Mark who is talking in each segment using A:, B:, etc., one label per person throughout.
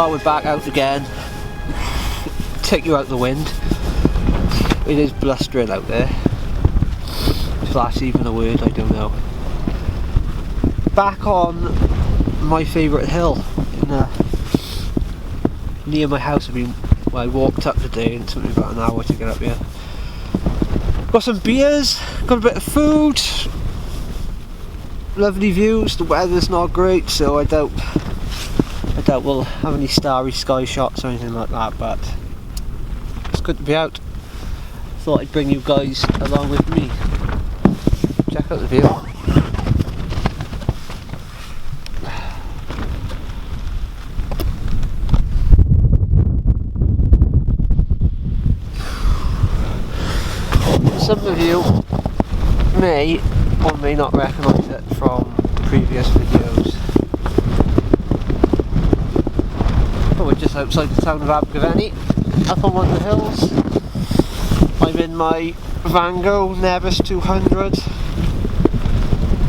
A: Oh, we're back out again. Take you out the wind. It is blustering out there. If that's even a word, I don't know. Back on my favourite hill near my house. I walked up today and it took me about an hour to get up here. Got some beers, got a bit of food, lovely views. The weather's not great, so I doubt we'll have any starry sky shots or anything like that, but it's good to be out. Thought I'd bring you guys along with me. Check out the view. Some of you may or may not recognise it from previous videos. But we're just outside the town of Abergavenny, up on one of the hills. I'm in my Vango Nevis 200,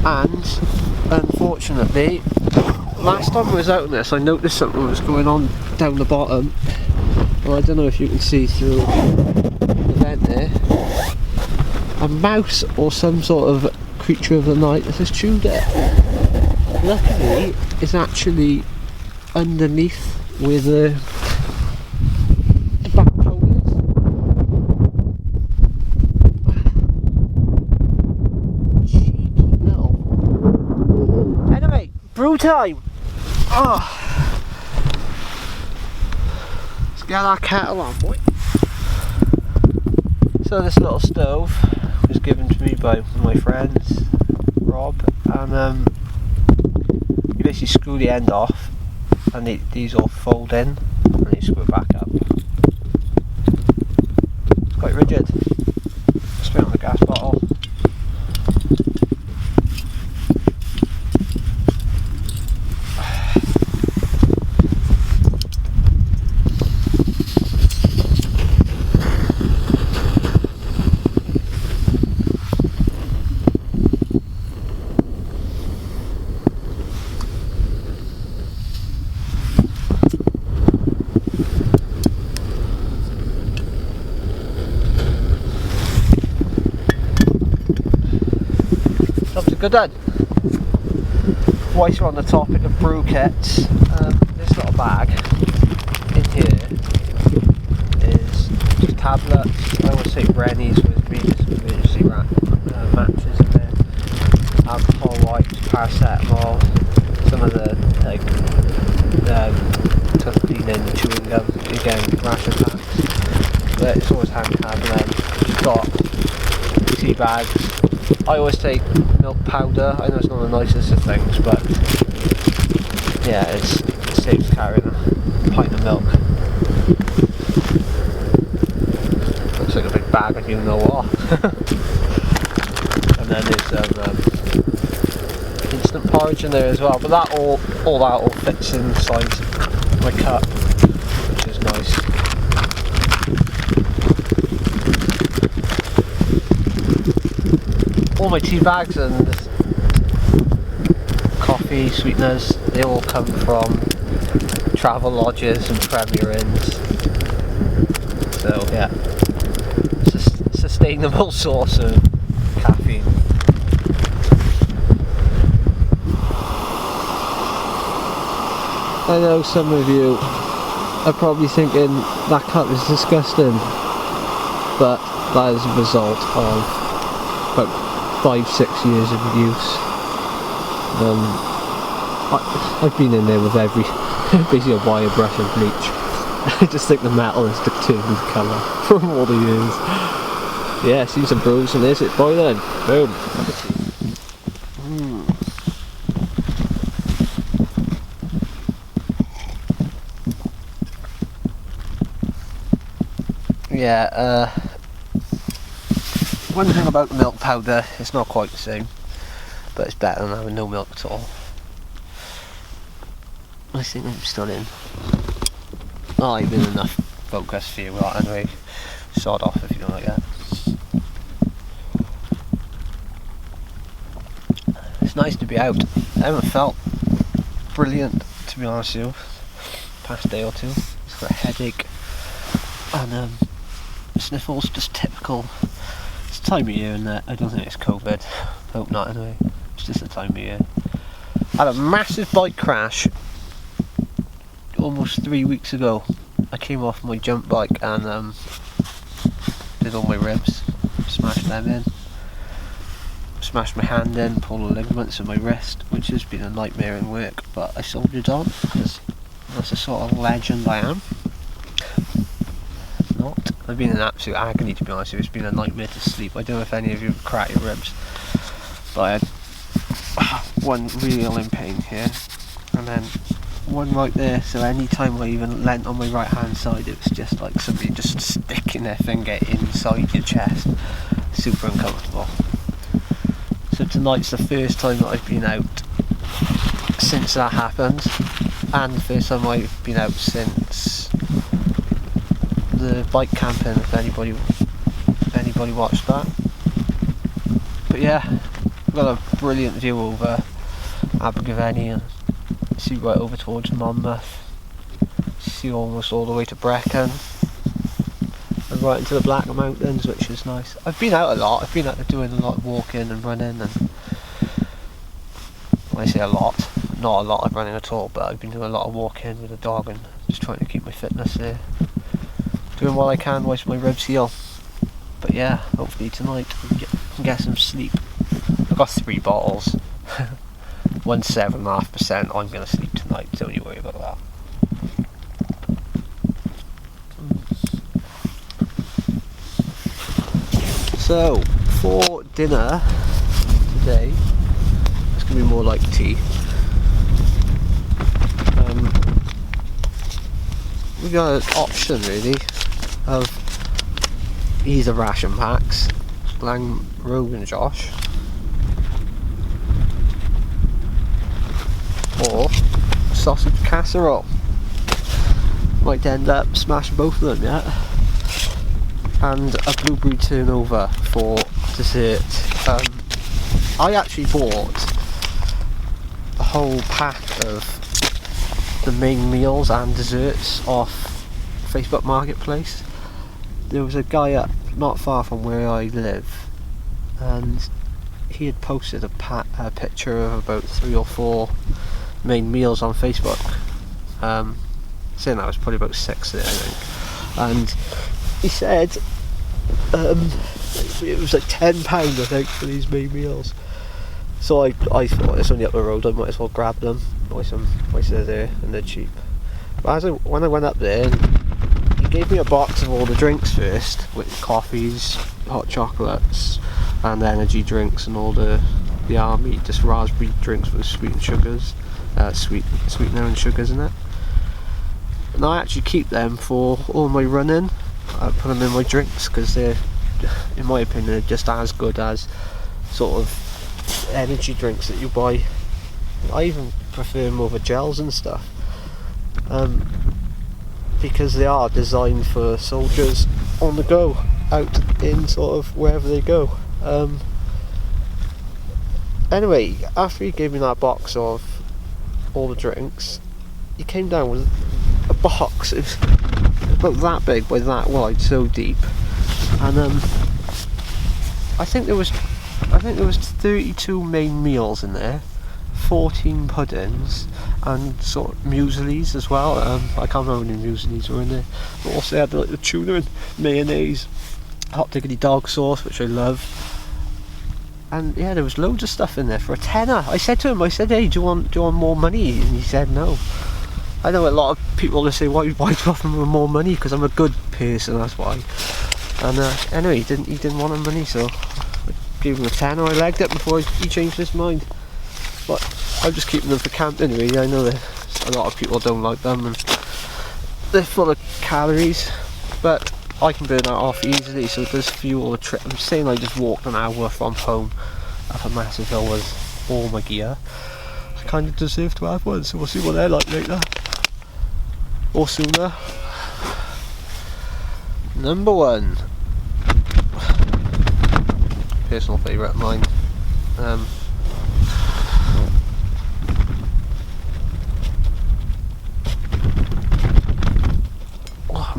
A: and unfortunately, last time I was out in this, I noticed something was going on down the bottom. Well, I don't know if you can see through the vent there. A mouse or some sort of creature of the night that has chewed it. Luckily, it's actually underneath where the back hole is. Cheeky little. Anyway, brew time! Oh. Let's get our kettle on, boy. So this little stove was given to me by one of my friends, Rob, and you basically screw the end off and these all fold in and you screw it back up. It's quite rigid. Spin on the gas bottle. Good done. Whilst we're on the topic of brew kits, this little bag in here is just tablets. I always take Rennies with me, just emergency matches in there, alcohol wipes, paracetamol, some of the tough cleaning, the chewing gum, again ration packs. But it's always handy to have them. You've got tea bags. I always take milk powder. I know it's not the nicest of things, but yeah, it saves carrying a pint of milk. Looks like a big bag of you know what. And then there's instant porridge in there as well, but that all fits inside my cup, which is nice. All my tea bags and coffee sweeteners, they all come from travel lodges and Premier Inns. So yeah, it's a sustainable source of caffeine. I know some of you are probably thinking that cup is disgusting, but that is a result of about 5-6 years of use. I've been in there with basically a wire brush and bleach. I just think the metal has turned its colour from all the years. Yeah, seen some brews and there's it boiling. Boom. Yeah, one thing about the milk powder, it's not quite the same, but it's better than having no milk at all. I think I'm still in. Oh, I've been enough focus for you lot anyway. Sod off if you don't like that. It's nice to be out. I haven't felt brilliant, to be honest with you. past day or two. It's got a headache and sniffles, just typical. It's the time of year, and I don't think it's COVID. Hope not anyway. It's just the time of year. I had a massive bike crash almost 3 weeks ago. I came off my jump bike and did all my ribs, smashed them in, smashed my hand in, pulled the ligaments in my wrist, which has been a nightmare in work, but I soldiered on because that's the sort of legend I am. Not. I've been in absolute agony, to be honest with you. It's been a nightmare to sleep. I don't know if any of you have cracked your ribs, but I had one real in pain here, and then one right there, so any time I even leant on my right hand side, it was just like somebody just sticking their finger inside your chest. Super uncomfortable. So tonight's the first time that I've been out since that happened, and the first time I've been out since the bike camping, if anybody watched that. But yeah, I've got a brilliant view over Abergavenny and see right over towards Monmouth, see almost all the way to Brecon and right into the Black Mountains, which is nice. I've been out a lot. I've been out doing a lot of walking and running, and when I say a lot, not a lot of running at all, but I've been doing a lot of walking with the dog and just trying to keep my fitness there, doing what I can whilst my ribs heal. But yeah, hopefully tonight we can get some sleep. I've got 3 bottles. 7.5%. I'm going to sleep tonight, don't you worry about that. So, for dinner today, it's going to be more like tea. We got an option really of either ration packs, Lang, Rogan, Josh, or sausage casserole. Might end up smashing both of them, yeah. And a blueberry turnover for dessert. I actually bought the whole pack of the main meals and desserts off Facebook Marketplace. There was a guy up not far from where I live, and he had posted a picture of about 3 or 4 main meals on Facebook, saying that was probably about 6 there, I think, and he said it was like £10 I think for these main meals. So I thought, it's only up the road, I might as well grab them whilst they're there and they're cheap. But when I went up there, he gave me a box of all the drinks first, with coffees, hot chocolates and energy drinks and all the army, just raspberry drinks with sweetener and sugars in it. And I actually keep them for all my running. I put them in my drinks because they're, in my opinion, they're just as good as sort of energy drinks that you buy. I even prefer them over gels and stuff, because they are designed for soldiers on the go, out in sort of wherever they go. Anyway, after he gave me that box of all the drinks, he came down with a box. It was about that big by that wide, so deep, and I think there was 32 main meals in there, 14 puddings, and sort of mueslis as well. I can't remember how many mueslis were in there, but also they had like the tuna and mayonnaise, hot diggity dog sauce, which I love. And yeah, there was loads of stuff in there for a tenner. I said to him, hey, do you want more money? And he said no. I know a lot of people will say, why do you offer me more money? Because I'm a good person, that's why. And anyway, he didn't want the money, so I gave him a tenner. I legged it before he changed his mind. But I'm just keeping them for camping really. I know that a lot of people don't like them and they're full of calories, but I can burn that off easily, so it does fuel the trip. I'm saying I just walked an hour from home up a massive hill with all my gear. I kind of deserve to have one, so we'll see what they're like later. Or sooner. Number 1. Personal favourite of mine.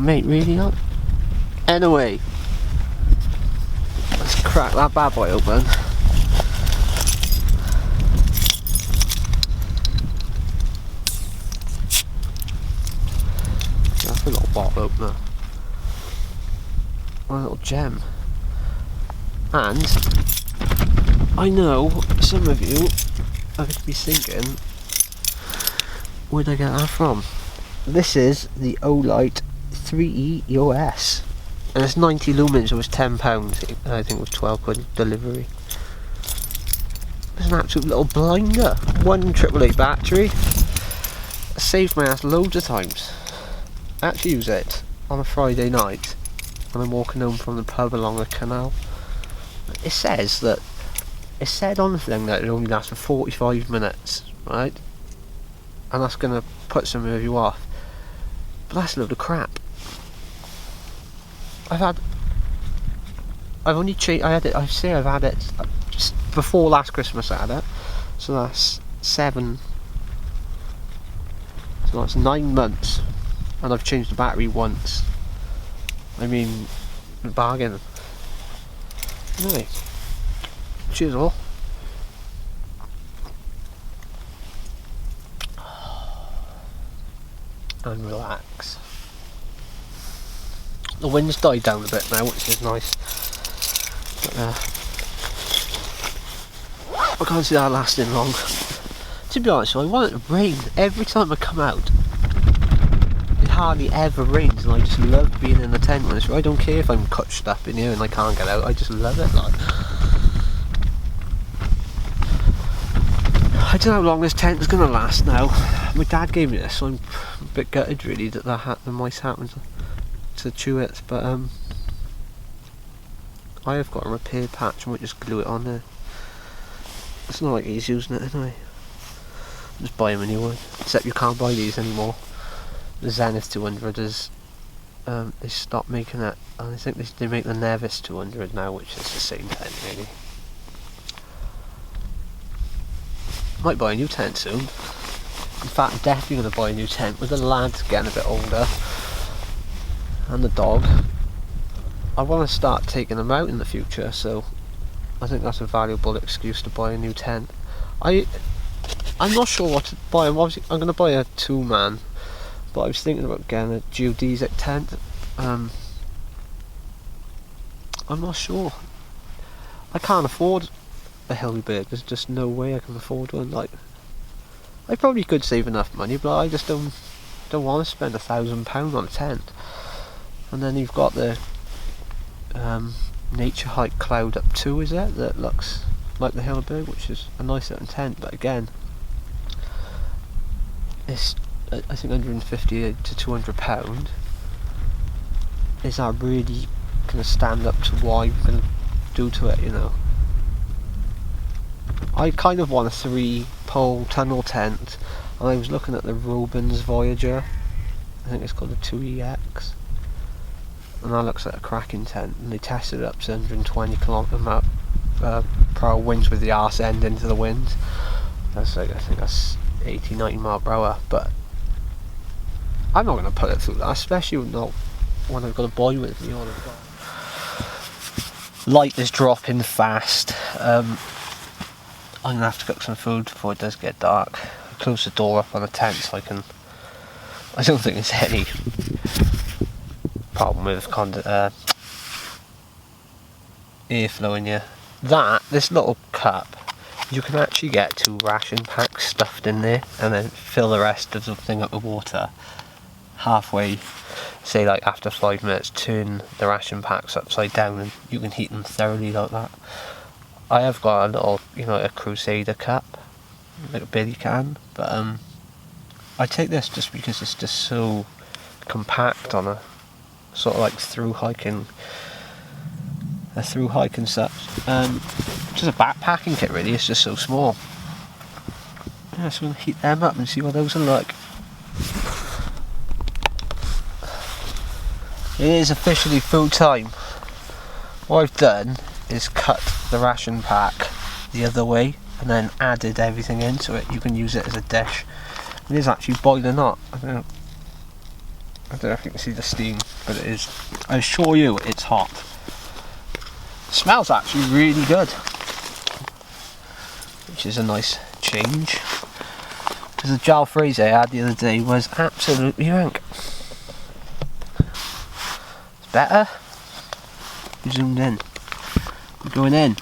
A: mate, really not. Anyway, let's crack that bad boy open. That's a little bottle opener. A little gem. And I know some of you are going to be thinking, where'd I get that from? This is the Olight 3E EOS, and it's 90 lumens. It was £10. I think it was 12 quid delivery. It's an absolute little blinder. 1 AAA battery. It saved my ass loads of times. I actually use it on a Friday night when I'm walking home from the pub along the canal. It says that, it said on the thing that it only lasts for 45 minutes, right? And that's going to put some of you off. But that's a load of crap. I've had it just before last Christmas I had it. So that's 9 months. And I've changed the battery once. I mean, bargain. Anyway, cheers all. And relax. The wind's died down a bit now, which is nice. But, I can't see that lasting long. To be honest, I want it to rain every time I come out. It hardly ever rains, and I just love being in the tent when it's. I don't care if I'm cutched up in here and I can't get out. I just love it. Like, I don't know how long this tent is going to last now. My dad gave me this, so I'm a bit gutted really that the mice happened to chew it, but I have got a repair patch. I might just glue it on there. It's not like he's using it anyway. Just buy him a new one. Except you can't buy these anymore. The Zenith 200 is they stopped making it, and I think they make the Nevis 200 now, which is the same tent really. Might buy a new tent soon. In fact, I'm definitely going to buy a new tent with the lads getting a bit older and the dog. I want to start taking them out in the future, so I think that's a valuable excuse to buy a new tent. I'm not sure what to buy. I'm going to buy a 2-man, but I was thinking about getting a geodesic tent. I'm not sure. I can't afford a Hillybird. There's just no way I can afford one. Like, I probably could save enough money, but I just don't want to spend £1,000 on a tent. And then you've got the Nature Hike Cloud Up 2, is it? That looks like the Hillybird, which is a nice little tent, but again, it's I think £150 to £200. Is that really going to stand up to what I'm going to do to it, you know? I kind of want a 3-pole tunnel tent, and I was looking at the Robins Voyager. I think it's called the 2EX, and that looks like a cracking tent. And they tested it up to 120 km/h winds with the arse end into the wind. That's like, I think that's 80-90 mph, but I'm not going to put it through that, especially not when I've got a boy with me on it. Light is dropping fast. I'm going to have to cook some food before it does get dark. I'll close the door up on the tent so I don't think there's any problem with airflow in here. This little cup, you can actually get 2 ration packs stuffed in there, and then fill the rest of the thing up with water. Halfway, say like after 5 minutes, turn the ration packs upside down and you can heat them thoroughly like that. I have got a little, a Crusader cup, like a billy can, but I take this just because it's just so compact on a sort of like through hike and such. Just a backpacking kit really. It's just so small. Yeah, so we'll heat them up and see what those are like. It is officially food time. What I've done is cut the ration pack the other way and then added everything into it. You can use it as a dish. It is actually boiling hot. I I don't know if you can see the steam, but it is. I assure you, it's hot. It smells actually really good, which is a nice change. Because the jalfrezi I had the other day was absolutely rank. It's better. We zoomed in. We're going in.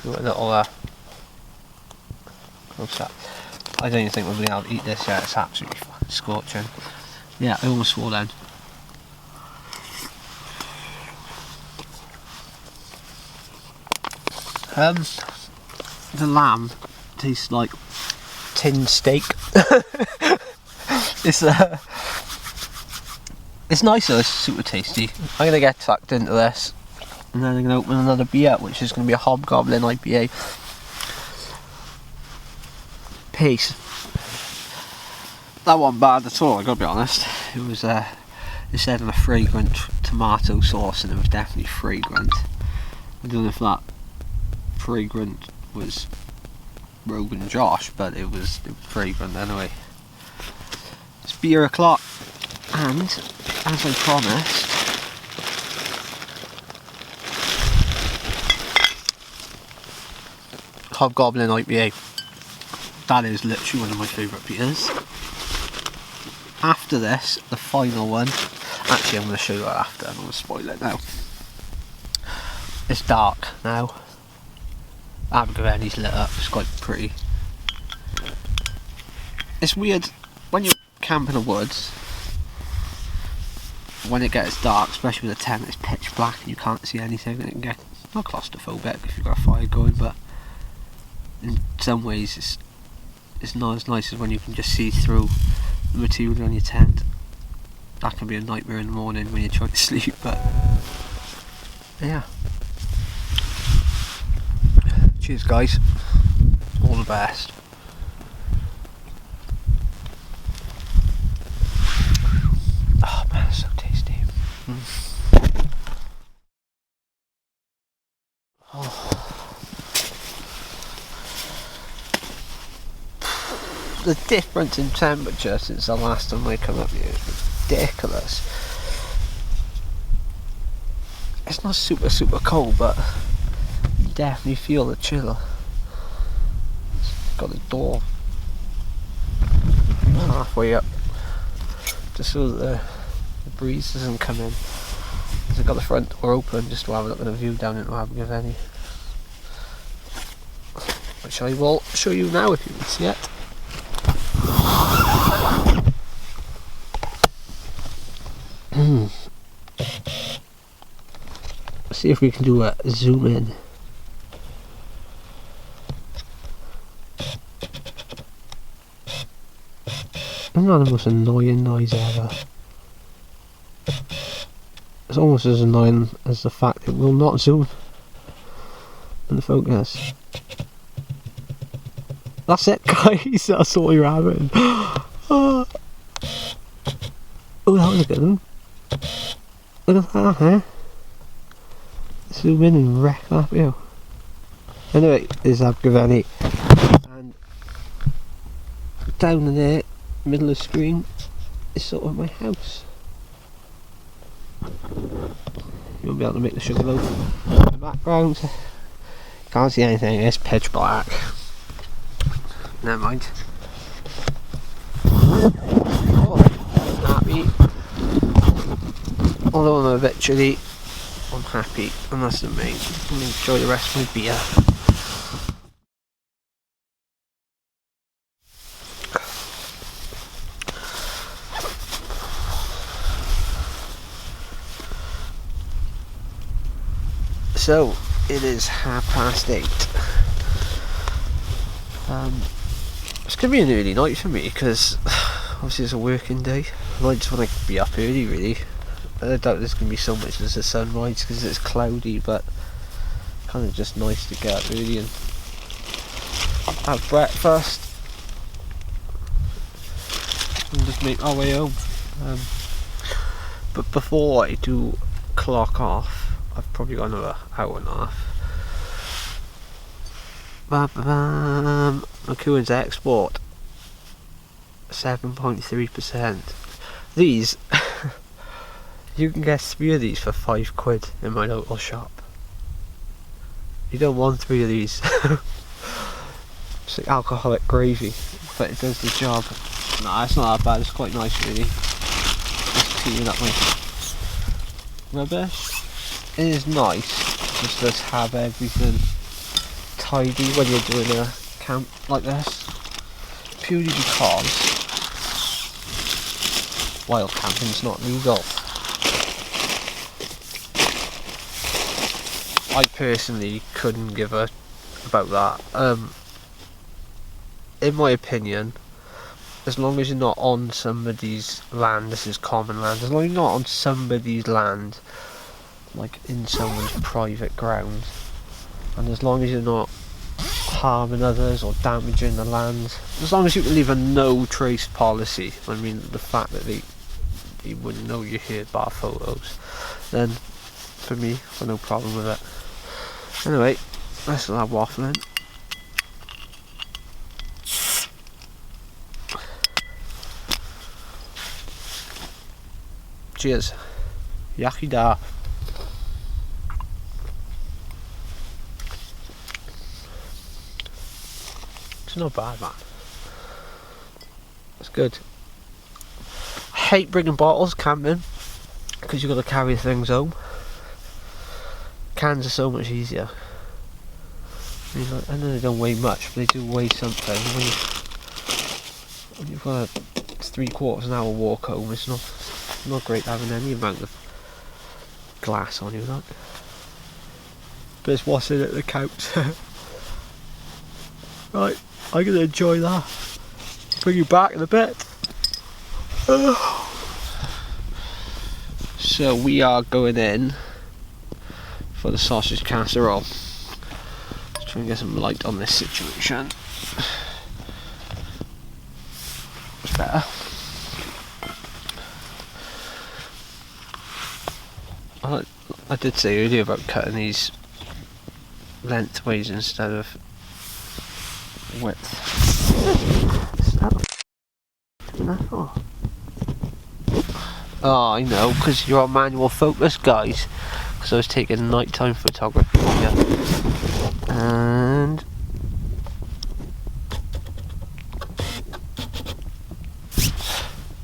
A: Do a little close up. I don't even think we'll be able to eat this yet. It's absolutely fucking scorching. Yeah, I almost swore then. The lamb tastes like tin steak. It's nice though, it's super tasty. I'm going to get tucked into this and then I'm going to open another beer, which is going to be a Hobgoblin IPA. Peace. That wasn't bad at all, I gotta be honest. It was it said on a fragrant tomato sauce and it was definitely fragrant. I don't know if that fragrant was Rogan Josh, but it was fragrant anyway. It's beer o'clock, and as I promised, Hobgoblin IPA. That is literally one of my favourite beers. After this, the final one, actually I'm going to show you that after, I'm going to spoil it now. It's dark now. Abergavenny's lit up, it's quite pretty. It's weird, when you camp in the woods, when it gets dark, especially with a tent, it's pitch black and you can't see anything, and it can get not claustrophobic if you've got a fire going, but in some ways it's not as nice as when you can just see through the material on your tent. That can be a nightmare in the morning when you're trying to sleep, but yeah. Cheers guys, all the best. Oh man, it's so tasty. Oh. The difference in temperature since the last time I come up here is ridiculous. It's not super cold, but you definitely feel the chill. It's got the door halfway up just so that the breeze doesn't come in. I've got the front door open just to have a look at the view down into Abergavenny, which I will show you now if you can see it. Let's see if we can do a zoom in. It's not the most annoying noise ever. It's almost as annoying as the fact it will not zoom in the focus. That's it guys, that's all you're having. Oh, that was a good one. Look at that, huh? Zoom in and wreck that view. Anyway, this is Abergavenny, and down in there, middle of the screen, is sort of my house. You won't be able to make the sugar loaf in the background. Can't see anything, it's pitch black. Never mind. Oh, happy. Although I'm a bit chilly, I'm happy, and that's the main. I'm going to enjoy the rest of my beer. So, it is 8:30. It's going to be an early night for me because obviously it's a working day and I just want to be up early really. I doubt there's going to be so much as a sunrise because it's cloudy, but kind of just nice to get up early and have breakfast and just make our way home. But before I do clock off, I've probably got another hour and a half. McEwen's export. 7.3%. These, you can get 3 of these for £5 in my local shop. You don't want 3 of these. It's like alcoholic gravy, but it does the job. Nah, it's not that bad, it's quite nice really. Just cleaning up my rubbish. It is nice just to have everything tidy when you're doing a camp like this. Purely because wild camping's not legal. I personally couldn't give a about that. In my opinion, as long as you're not on somebody's land, this is common land, as long as you're not on somebody's land, like in someone's private ground, and as long as you're not harming others or damaging the land, as long as you can leave a no trace policy, I mean the fact that they wouldn't know you're here bar photos, then for me, I've got no problem with it. Anyway, let's start waffling. Cheers. Yaki da. It's not bad, man. It's good. I hate bringing bottles camping because you've got to carry things home. Cans are so much easier. I know they don't weigh much, but they do weigh something. When you've got a 3/4 an hour walk home, it's not great having any amount of glass on you, like. But it's what's in it that counts. Right, I'm gonna enjoy that. Bring you back in a bit. So we are going in for the sausage casserole. Let's try and get some light on this situation. It's better. I did say earlier about cutting these lengthways instead of width. Oh, I know, because you're on manual focus, guys. Because I was taking nighttime photography here. And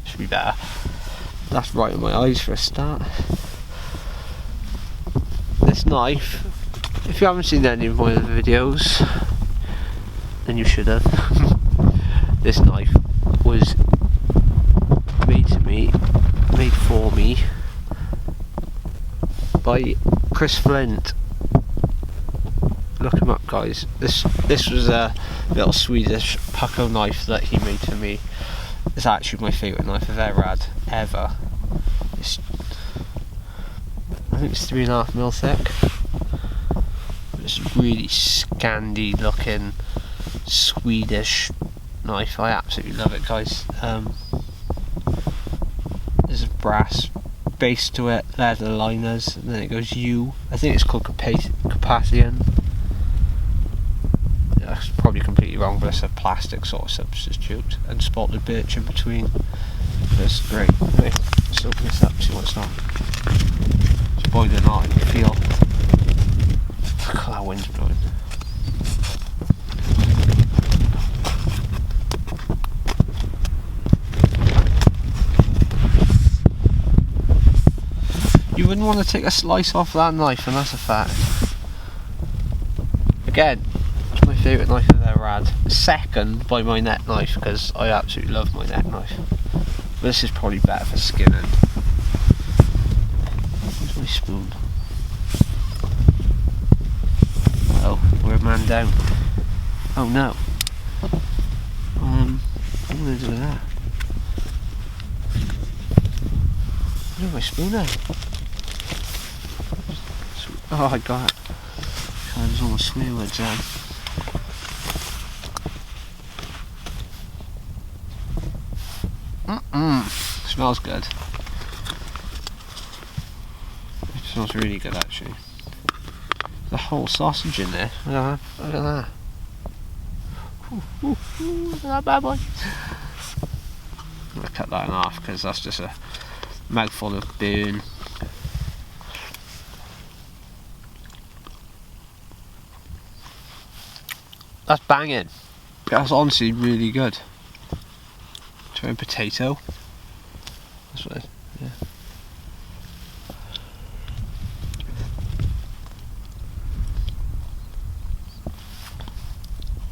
A: should be better. That's right in my eyes for a start. This knife, if you haven't seen any of my other videos, then you should have. This knife was made for me by Chris Flint. Look him up, guys. This was a little Swedish pucko knife that he made for me. It's actually my favourite knife I've ever had, ever. I think it's 3.5mm thick. It's a really Scandi looking Swedish knife. I absolutely love it, guys. There's a brass base to it, leather liners, and then it goes U. I think it's called Carpathian. Yeah, it's probably completely wrong, but it's a plastic sort of substitute, and spotted birch in between. It's great. Anyway, let's open this up, see what's on. It's boiling hot, I can feel. Look at that wind's blowing. You wouldn't want to take a slice off that knife, and that's a fact. Again, it's my favourite knife I've ever had. Second by my neck knife, because I absolutely love my neck knife. But this is probably better for skinning. Where's my spoon? Oh, we're a man down. Oh no. What am I going to do with that? Where's my spoon now? Oh, I got it. God, there's all the swear words there. Smells good. It smells really good, actually. The whole sausage in there. Look at that. Look at that. Ooh, look at that bad boy. cut that in half because that's just a mouthful of burn. That's banging. That's honestly really good. Try potato. That's what yeah.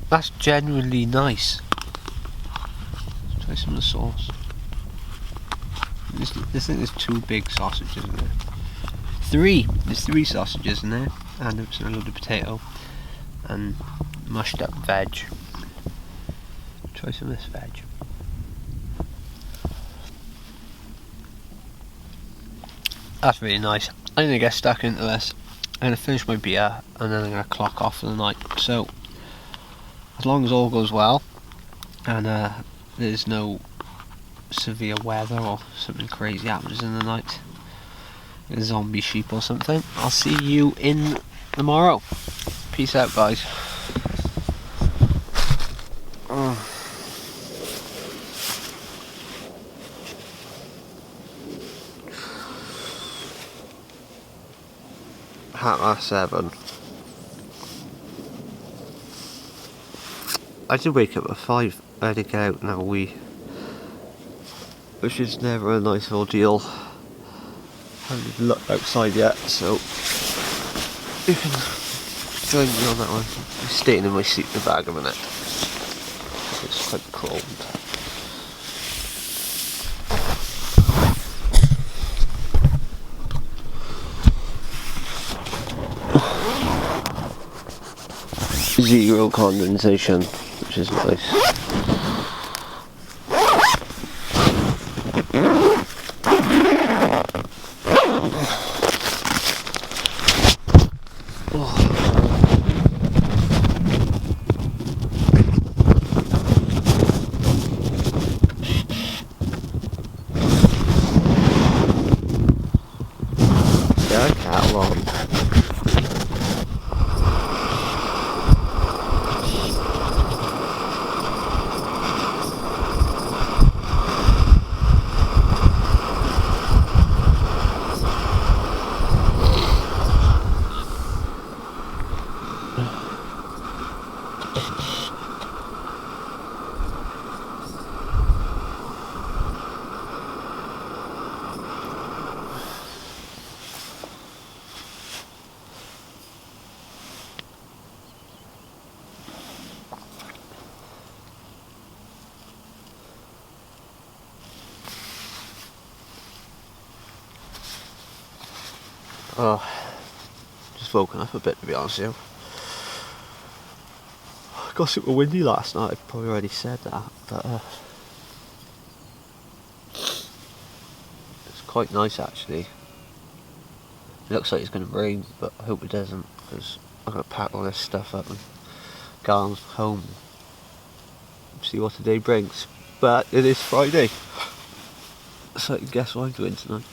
A: That's genuinely nice. Let's try some of the sauce. This thing is 2 big sausages in there. 3! There's 3 sausages in there, and there's a load of potato and mushed up veg. Try some of this veg. That's really nice. I'm gonna get stuck into this. I'm gonna finish my beer and then I'm gonna clock off for the night. So, as long as all goes well and there's no severe weather or something crazy happens in the night, a zombie sheep or something, I'll see you in tomorrow. Peace out, guys. .7. I did wake up at 5. I had to get out now, which is never a nice ordeal. I haven't looked outside yet, so you can join me on that one. I'm staying in my sleeping bag a minute. It's quite cold. Zero condensation, which is nice. Yeah, catalog. Oh, just woken up a bit, to be honest with you. It got super windy last night, I've probably already said that, but it's quite nice actually. It looks like it's going to rain, but I hope it doesn't, because I'm going to pack all this stuff up and go on home, see what the day brings. But it is Friday, so you can guess what I'm doing tonight.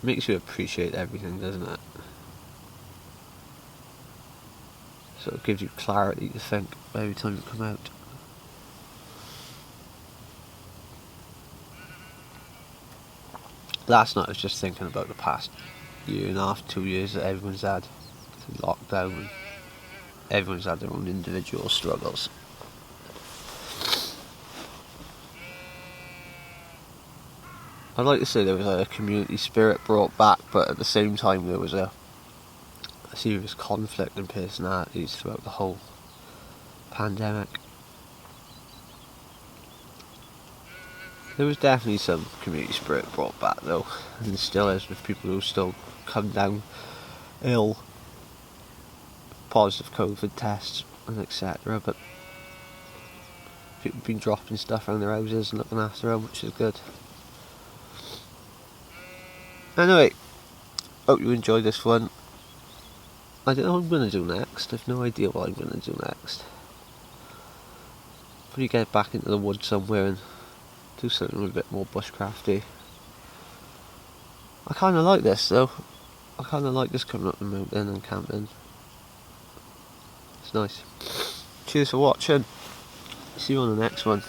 A: Makes you appreciate everything, doesn't it? So it gives you clarity to think every time you come out. Last night I was just thinking about the past year and a half, 2 years that everyone's had lockdown, and everyone's had their own individual struggles. I'd like to say there was a community spirit brought back, but at the same time there was a serious conflict in personalities throughout the whole pandemic. There was definitely some community spirit brought back though, and there still is, with people who still come down ill, positive COVID tests and etc. But people have been dropping stuff around their houses and looking after them, which is good. Anyway, hope you enjoyed this one. I don't know what I'm going to do next. I've no idea what I'm going to do next. Probably get back into the woods somewhere and do something a bit more bushcrafty. I kind of like this though. I kind of like this coming up the mountain and camping. It's nice. Cheers for watching. See you on the next one.